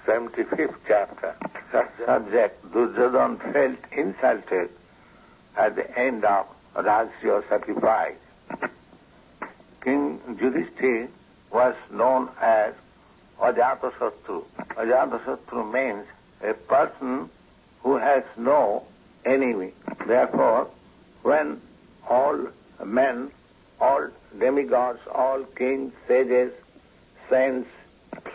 75th chapter. Subject Duryodhana felt insulted at the end of Rajasuya sacrifice. King Yudhiṣṭhira was known as ajāta-śatru. Ajāta-śatru means a person who has no enemy. Therefore, when all men, all demigods, all kings, sages, saints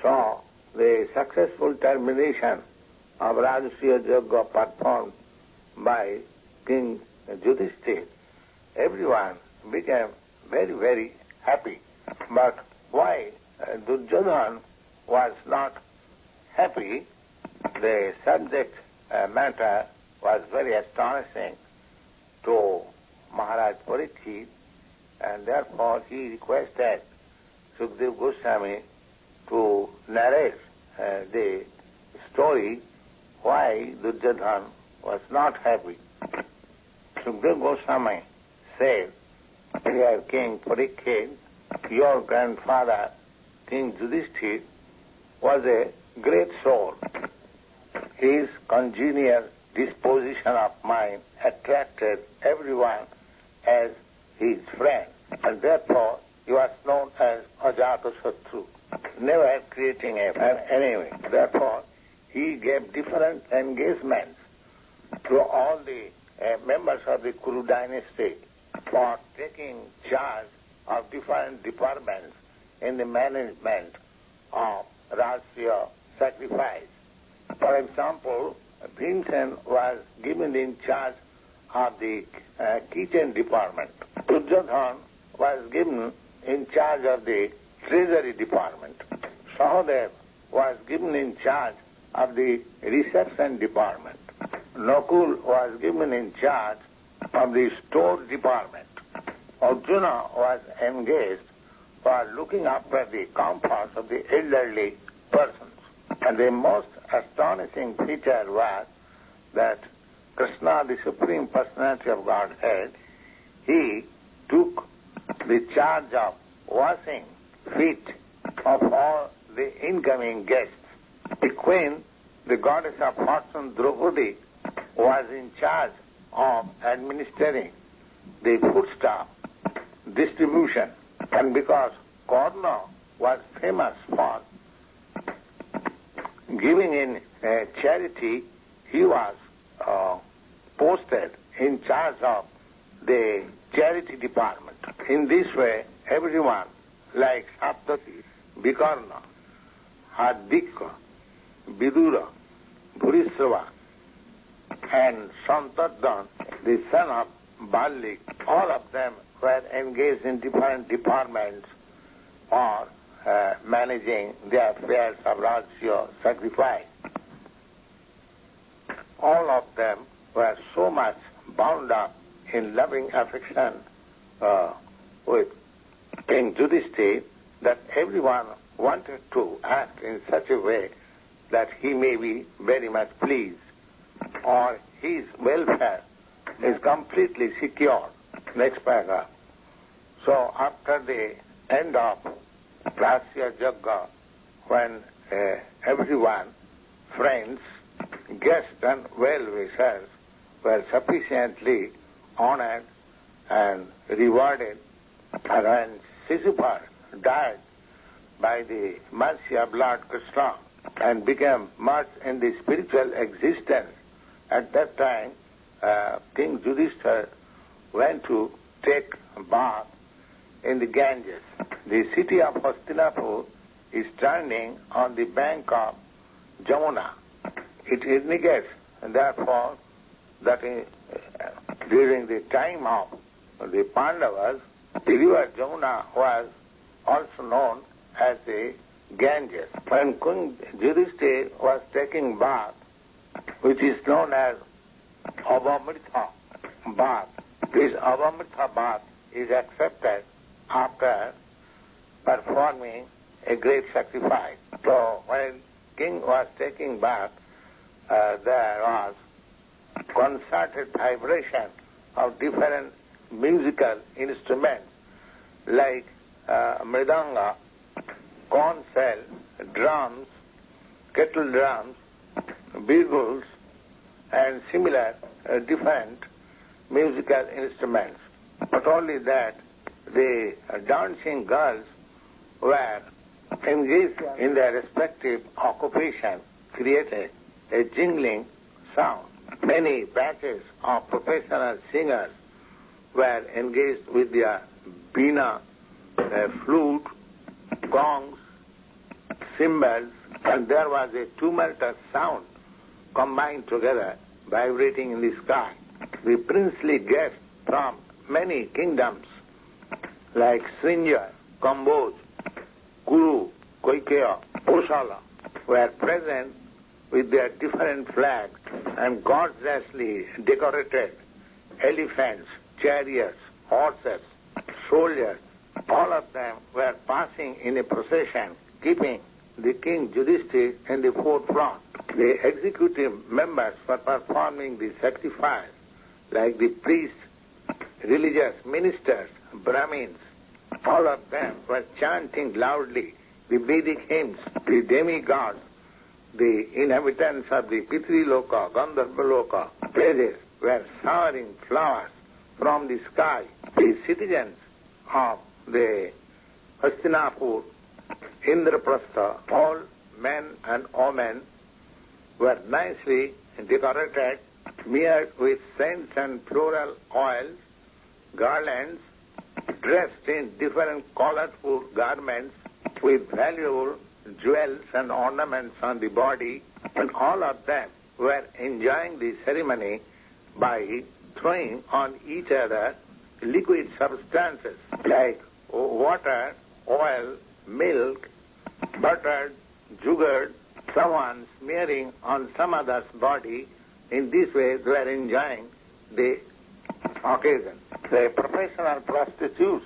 saw the successful termination of Rājasūya-yajña performed by King Yudhiṣṭhira, everyone became very, very happy. But why Duryodhana was not happy? The subject matter was very astonishing to Mahārāja Parīkṣit, and therefore he requested Śukadeva Gosvāmī to narrate the story why Duryodhana was not happy. Śukadeva Gosvāmī said, "Dear King Parīkṣit, your grandfather, King Yudhiṣṭhira, was a great soul. His congenial disposition of mind attracted everyone as his friend, and therefore he was known as ajāta-śatru, never creating an enemy. Therefore, he gave different engagements to all the members of the Kuru dynasty for taking charge of different departments in the management of Rajasuya sacrifice. For example, Bhīmasena was given in charge of the kitchen department. Duryodhana was given in charge of the treasury department. Sahadeva was given in charge of the reception department. Nakula was given in charge of the store department. Arjuna was engaged for looking after the comforts of the elderly persons. And the most astonishing feature was that Kṛṣṇa, the Supreme Personality of Godhead, he took the charge of washing feet of all the incoming guests. The queen, the goddess of fortune, Draupadī, was in charge of administering the foodstuff distribution. And because Karṇa was famous for giving in charity, he was posted in charge of the charity department. In this way, everyone like Sātyaki, Vikarṇa, Hārdikya, Bhūriśravā, and Santardana, the son of Bālik, all of them were engaged in different departments for managing the affairs of Rajasuya sacrifice. All of them were so much bound up in loving affection with King Yudhiṣṭhira that everyone wanted to act in such a way that he may be very much pleased, or his welfare is completely secure. Next paragraph. So after the end of Rājasūya-yajña, when everyone, friends, guests and well-wishers were sufficiently honored and rewarded, and when Sisupar died by the mercy of Lord Kṛṣṇa and became merged in the spiritual existence, at that time King Yudhiṣṭhira went to take bath in the Ganges. The city of Hastinapur is standing on the bank of Jamuna. It indicates, therefore, that during the time of the Pandavas, the river Jamuna was also known as the Ganges. When King Yudhiṣṭhira was taking bath, which is known as Avamrita bath, this Avamrita bath is accepted after performing a great sacrifice. So when king was taking bath, there was concerted vibration of different musical instruments like mridanga, conch shell, drums, kettle drums, bugles, and similar different musical instruments. Not only that, the dancing girls were engaged in their respective occupation, created a jingling sound. Many batches of professional singers were engaged with their veena, flute, gongs, cymbals, and there was a tumultuous sound combined together, vibrating in the sky. The princely guests from many kingdoms like Srinja, Kamboj, Kuru, Koikeya, Kosala were present with their different flags and gorgeously decorated elephants, chariots, horses, soldiers. All of them were passing in a procession, keeping the King Yudhiṣṭhira in the forefront. The executive members were performing the sacrifice, like the priests, religious ministers, Brahmins. All of them were chanting loudly the Vedic hymns. The demigods, the inhabitants of the Pitri-loka, Gandharva-loka, places were showering flowers from the sky. The citizens of the Hastinapur, Indraprastha, all men and women were nicely decorated, smeared with scents and floral oils, garlands, dressed in different colorful garments with valuable jewels and ornaments on the body, and all of them were enjoying the ceremony by throwing on each other liquid substances like water, oil, milk, butter, sugar, someone smearing on some other's body. In this way, they were enjoying the occasion. The professional prostitutes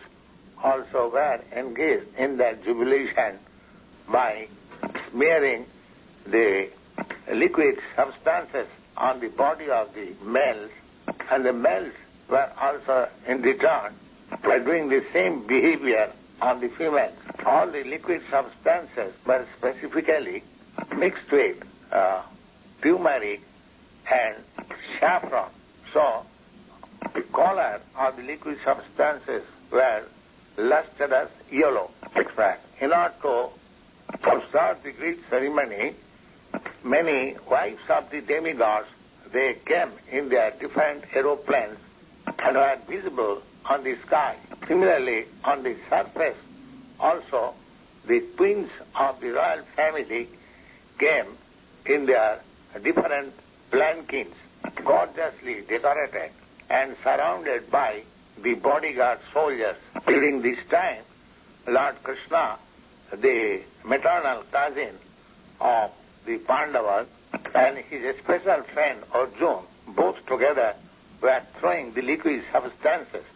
also were engaged in that jubilation by smearing the liquid substances on the body of the males, and the males were also in return doing the same behavior on the females. All the liquid substances were specifically mixed with turmeric and saffron. So the color of the liquid substances were lustrous yellow. In order to observe the great ceremony, many wives of the demigods, they came in their different aeroplanes and were visible on the sky. Similarly, on the surface also, the queens of the royal family came in their different palanquins, gorgeously decorated and surrounded by the bodyguard soldiers. During this time, Lord Kṛṣṇa, the maternal cousin of the Pandavas, and his special friend Arjuna, both together were throwing the liquid substances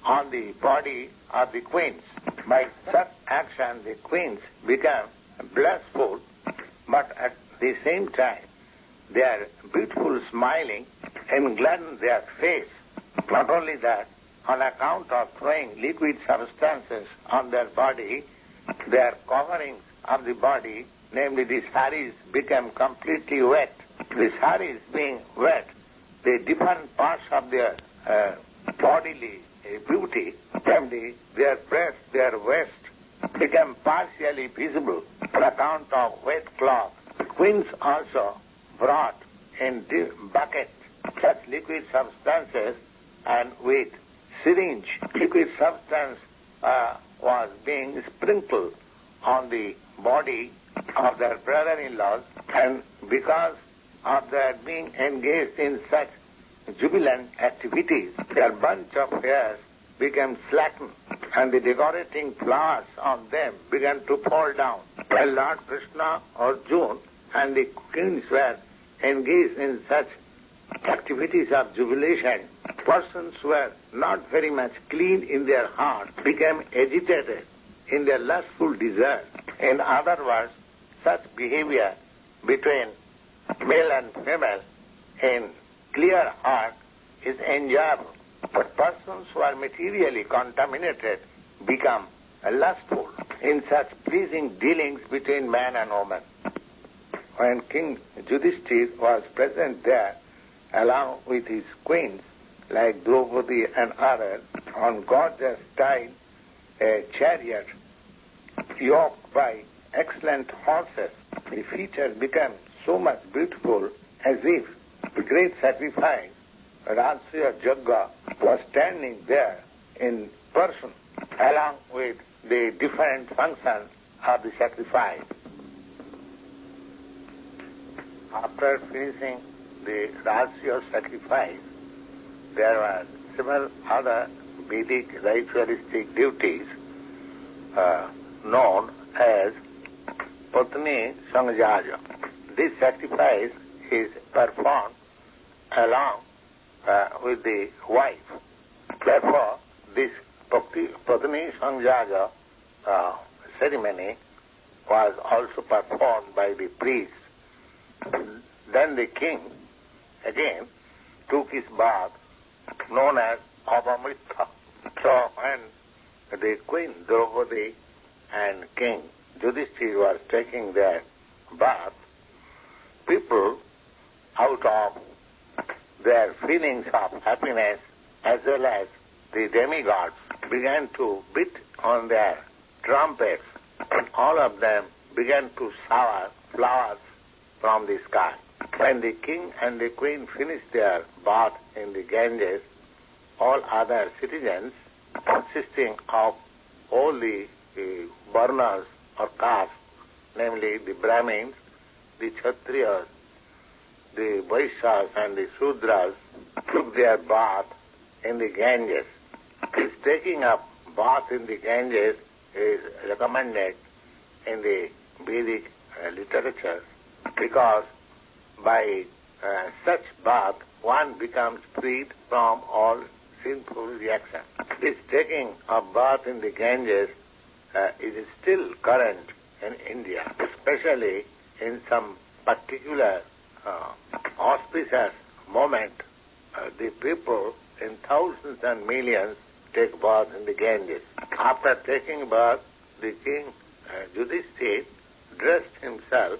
on the body of the queens. By such action, the queens became blissful, but at the same time, their beautiful smiling engladdened their face. Not only that, on account of throwing liquid substances on their body, their coverings of the body, namely the saris, became completely wet. The saris being wet, the different parts of their bodily beauty, namely their breast, their waist, became partially visible on account of wet cloth. The queens also brought in bucket such liquid substances, and with syringe, liquid substance was being sprinkled on the body of their brother-in-laws, and because of their being engaged in such jubilant activities, their bunch of hairs became slackened, and the decorating flowers on them began to fall down. While Lord Kṛṣṇa, Arjuna, and the queens were engaged in such activities of jubilation, persons who were not very much clean in their heart became agitated in their lustful desire. In other words, such behavior between male and female in clear heart is enjoyable. But persons who are materially contaminated become lustful in such pleasing dealings between man and woman. when King Yudhiṣṭhira was present there, along with his queens like Draupadī and others, on gorgeous style, a chariot yoked by excellent horses, the features became so much beautiful as if the great sacrifice, Rājasūya-yajña, was standing there in person, along with the different functions of the sacrifice. After finishing the Rajasuya sacrifice, there were several other Vedic ritualistic duties known as Patni Sangyaja. This sacrifice is performed along with the wife. Therefore, this Patni Sangyaja ceremony was also performed by the priest. Then the king again took his bath, known as Abhamrita. So when the queen Draupadī and King Yudhiṣṭhira was taking their bath, people, out of their feelings of happiness as well as the demigods, began to beat on their trumpets, and all of them began to shower flowers from the sky. When the king and the queen finished their bath in the Ganges, all other citizens, consisting of all the varnas or castes, namely the Brahmins, the Kshatriyas, the Vaishyas and the Sudras, took their bath in the Ganges. This taking up bath in the Ganges is recommended in the Vedic literature, because by such bath one becomes freed from all sinful reaction. This taking a bath in the Ganges is still current in India, especially in some particular auspicious moment. The people in thousands and millions take bath in the Ganges. After taking bath, the king Yudhiṣṭhira dressed himself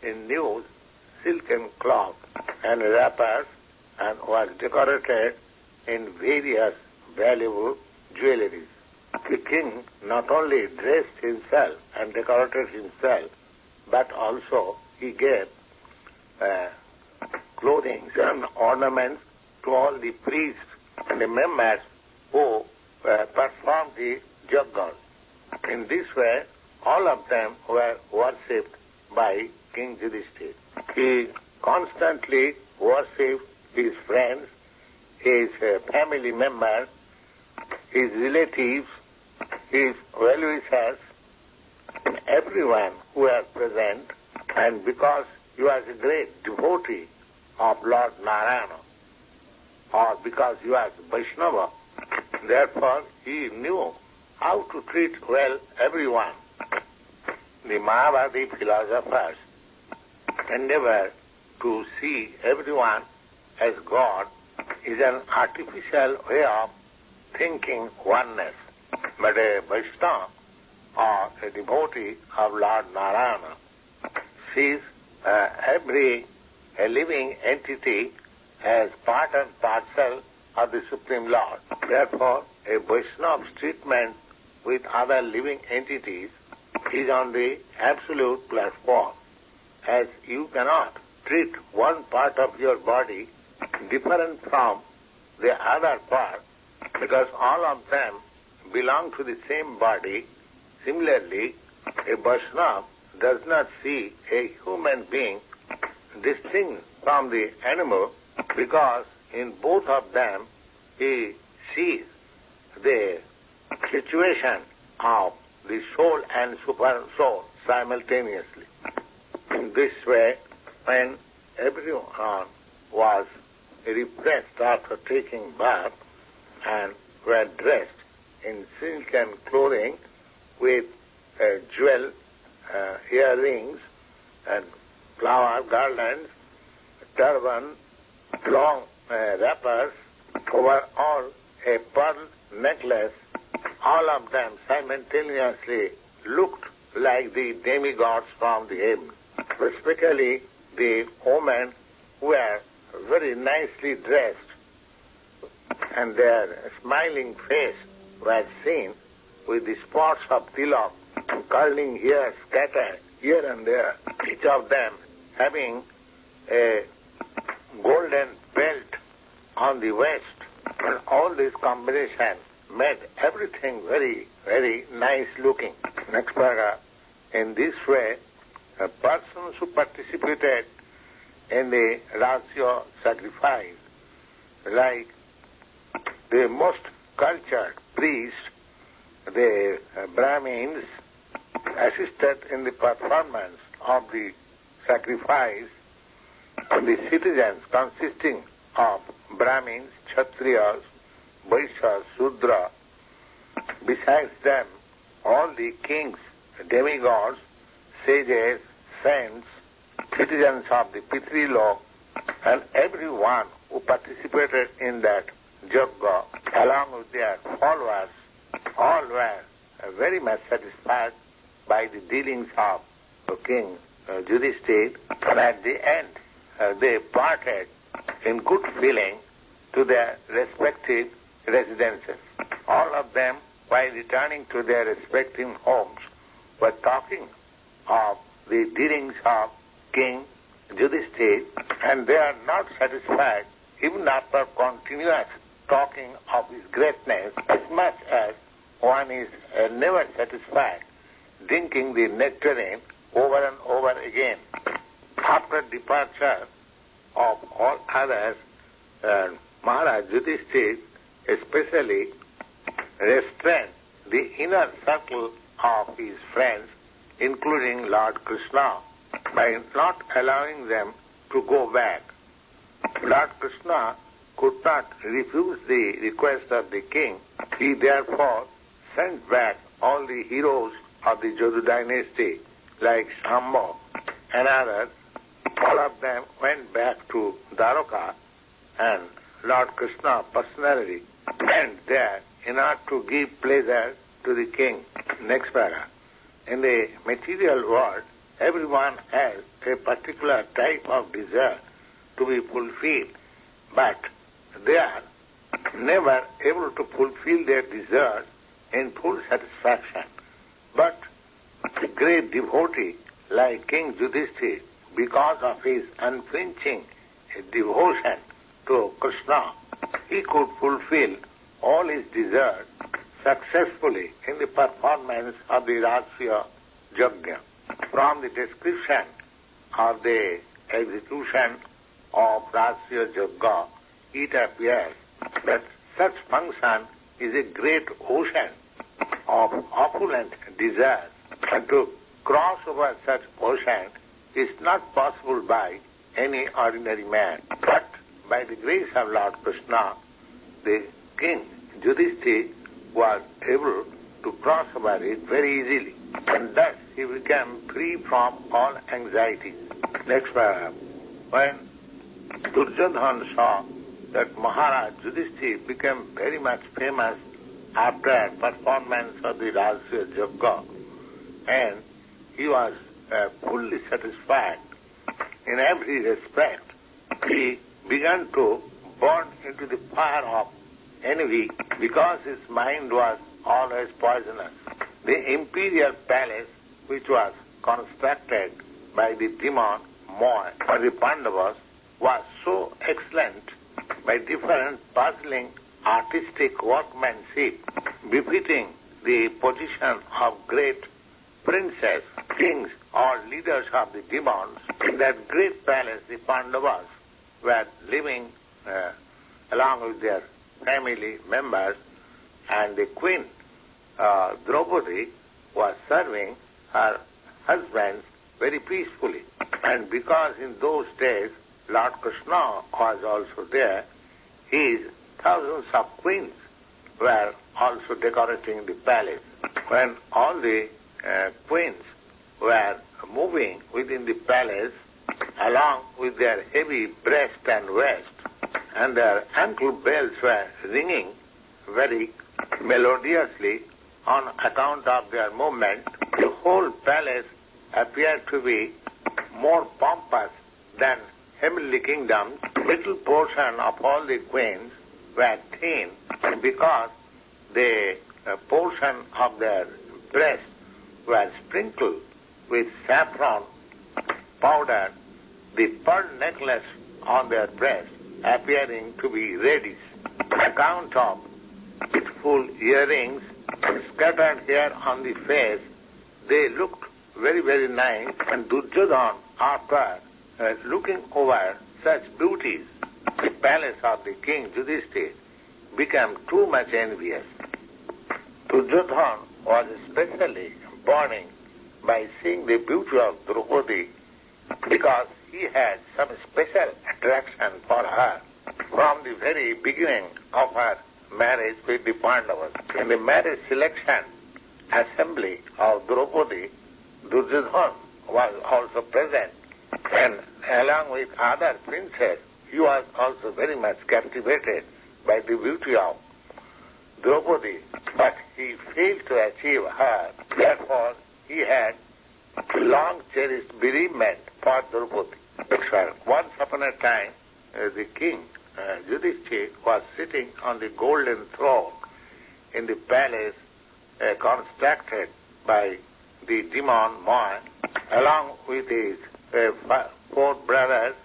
in new silken cloth and wrappers and was decorated in various valuable jewelries. The king not only dressed himself and decorated himself, but also he gave clothing and ornaments to all the priests and the members who performed the yajñas. In this way, all of them were worshipped by King Yudhiṣṭhira. He constantly worshipped his friends, his family members, his relatives, his well-wishers, everyone who was present, and because he was a great devotee of Lord Narayana, or because he was Vaishnava, therefore he knew how to treat well everyone. The Mayavadi philosophers endeavor to see everyone as God is an artificial way of thinking oneness. But a Vaishnava or a devotee of Lord Narayana sees every living entity as part and parcel of the Supreme Lord. Therefore, a Vaishnava's treatment with other living entities is on the absolute platform, as you cannot treat one part of your body different from the other part, because all of them belong to the same body. Similarly, a Vaishnava does not see a human being distinct from the animal, because in both of them he sees the situation of the soul and super soul simultaneously. In this way, when everyone was refreshed after taking bath and were dressed in silken clothing with jewel earrings and flower garlands, turban, long wrappers, over all a pearl necklace, all of them simultaneously looked like the demigods from the heaven. especially the women were very nicely dressed, and their smiling face was seen with the spots of tilak curling here, scattered here and there, each of them having a golden belt on the waist. And all this combination made everything very, very nice looking. Next paragraph. In this way, persons who participated in the Rājasuya sacrifice, like the most cultured priests, the Brahmins, assisted in the performance of the sacrifice. The citizens consisting of Brahmins, Kshatriyas, Vaishyas, Sudra, besides them all the kings, demigods, sages, saints, citizens of the Pitri-lok, and everyone who participated in that yajna, along with their followers, all were very much satisfied by the dealings of King Yudhiṣṭhira, and at the end they parted in good feeling to their respective residences. All of them, while returning to their respective homes, were talking of the dealings of King Yudhiṣṭhira, and they are not satisfied even after continuous talking of his greatness, as much as one is never satisfied drinking the nectarine over and over again. After departure of all others, Mahārāja Yudhiṣṭhira especially restrained the inner circle of his friends, including Lord Kṛṣṇa, by not allowing them to go back. Lord Kṛṣṇa could not refuse the request of the king. He therefore sent back all the heroes of the Yadu dynasty, like Shambho and others. All of them went back to Dwaraka, and Lord Kṛṣṇa personally went there in order to give pleasure to the king. Next paragraph. In the material world, everyone has a particular type of desire to be fulfilled, but they are never able to fulfill their desires in full satisfaction. But a great devotee like King Yudhiṣṭhira, because of his unflinching devotion to Kṛṣṇa, he could fulfill all his desires successfully in the performance of the Rājasūya-yajña. From the description of the execution of Rājasūya-yajña, it appears that such function is a great ocean of opulent desires, and to cross over such ocean is not possible by any ordinary man. But by the grace of Lord Kṛṣṇa, the King Yudhiṣṭhira was able to cross over it very easily, and thus he became free from all anxieties. Next paragraph. When Duryodhana saw that Mahārāja Yudhiṣṭhira became very much famous after performance of the Rājasūya-yajña, and he was fully satisfied in every respect, he began to burn into the fire of envy because his mind was always poisonous. The imperial palace, which was constructed by the demon Moy for the Pandavas, was so excellent by different puzzling artistic workmanship, befitting the position of great princes, kings, or leaders of the demons. In that great palace, the Pandavas were living along with their family members, and the queen, Draupadī, was serving her husbands very peacefully. And because in those days Lord Kṛṣṇa was also there, his thousands of queens were also decorating the palace. When all the queens were moving within the palace along with their heavy breast and waist, and their ankle bells were ringing very melodiously on account of their movement, the whole palace appeared to be more pompous than heavenly kingdoms. Little portion of all the queens were thin, and because the portion of their breasts were sprinkled with saffron powder, the pearl necklace on their breasts appearing to be reddish. On account of beautiful earrings scattered here on the face, they looked very, very nice, and Duryodhana, after looking over such beauties, the palace of the King Yudhiṣṭhira became too much envious. Duryodhana was especially burning by seeing the beauty of Draupadī because he had some special attraction for her from the very beginning of her marriage with the Pandavas. In the marriage selection assembly of Draupadī, Duryodhana was also present, and along with other princes, he was also very much captivated by the beauty of Draupadī, but he failed to achieve her. Therefore, he had long cherished bereavement for Draupadī. Once upon a time, the king Yudhiṣṭhira was sitting on the golden throne in the palace constructed by the demon Mohan, along with his 4 brothers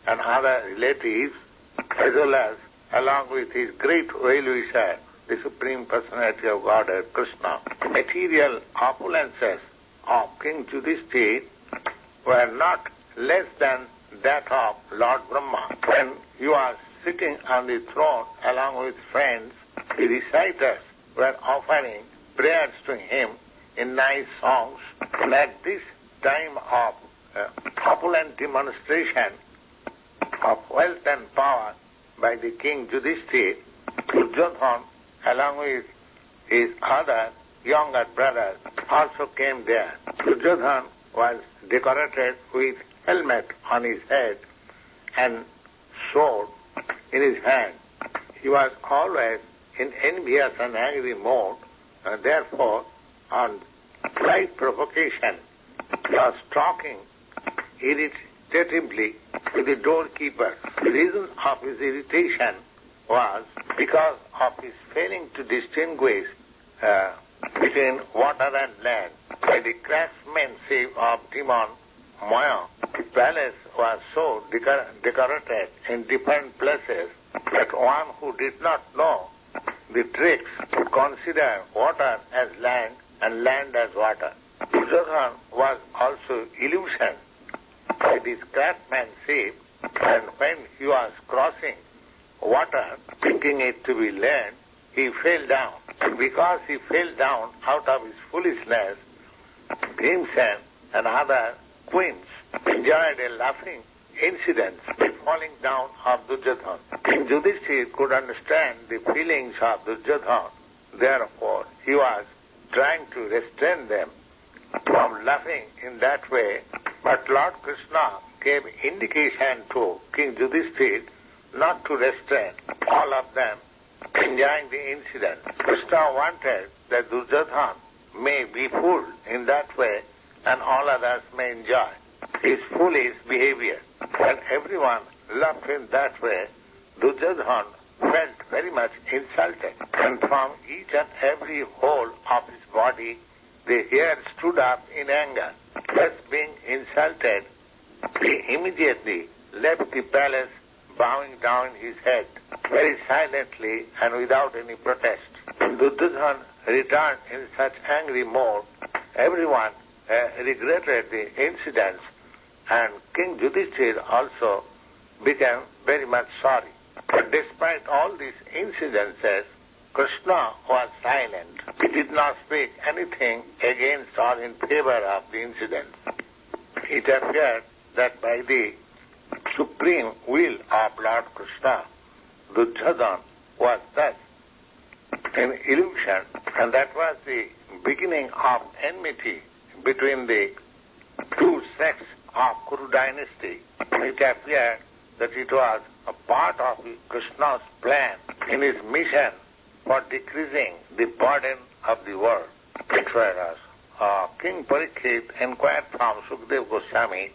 and other relatives, as well as along with his great well-wisher, the Supreme Personality of Godhead, Kṛṣṇa. Material opulences of King Yudhiṣṭhira were not less than that of Lord Brahma. When he was sitting on the throne along with friends, the reciters were offering prayers to him in nice songs. And at this time of opulent demonstration of wealth and power by the King Yudhiṣṭhira, Duryodhana, along with his other younger brothers, also came there. Duryodhana was decorated with helmet on his head and sword in his hand. He was always in envious and angry mode, and therefore, on slight provocation, he was talking irritatingly to the doorkeeper. The reason of his irritation was because of his failing to distinguish between water and land. By the craftsmanship of demon Maya, the palace was so decorated in different places that one who did not know the tricks would consider water as land and land as water. Duryodhana was also illusioned by this craftsmanship, and when he was crossing water, thinking it to be land, he fell down. And because he fell down out of his foolishness, Bhīmasena and other queens enjoyed a laughing incident, the falling down of Duryodhana. King Yudhiṣṭhira could understand the feelings of Duryodhana. Therefore, he was trying to restrain them from laughing in that way. But Lord Kṛṣṇa gave indication to King Yudhiṣṭhira not to restrain all of them enjoying the incident. Kṛṣṇa wanted that Duryodhana may be fooled in that way and all others may enjoy his foolish behavior. When everyone laughed in that way, Duryodhana felt very much insulted, and from each and every hole of his body the hair stood up in anger. Thus being insulted, he immediately left the palace, bowing down his head very silently and without any protest. Duryodhana returned in such angry mode. Everyone regretted the incidents, and King Yudhiṣṭhira also became very much sorry. But despite all these incidences, Kṛṣṇa was silent. He did not speak anything against or in favor of the incident. It appeared that by the supreme will of Lord Kṛṣṇa, Duryodhana was thus in illusion, and that was the beginning of enmity between the two sects of Kuru dynasty. It appeared that it was a part of Kṛṣṇa's plan in his mission for decreasing the burden of the world. Whereas King Parīkṣit inquired from Śukadeva Gosvāmī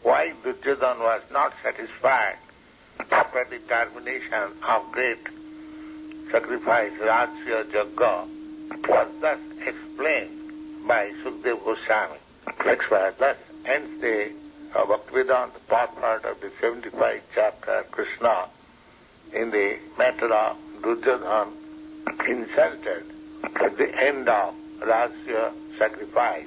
why Duryodhana was not satisfied after the termination of great sacrifice Rājasūya-yajña was thus explained by Śukadeva Gosvāmī. Thus ends the Bhaktivedanta part of the 75th chapter, Kṛṣṇa, in the matter of Duryodhana insulted at the end of Rājasūya sacrifice.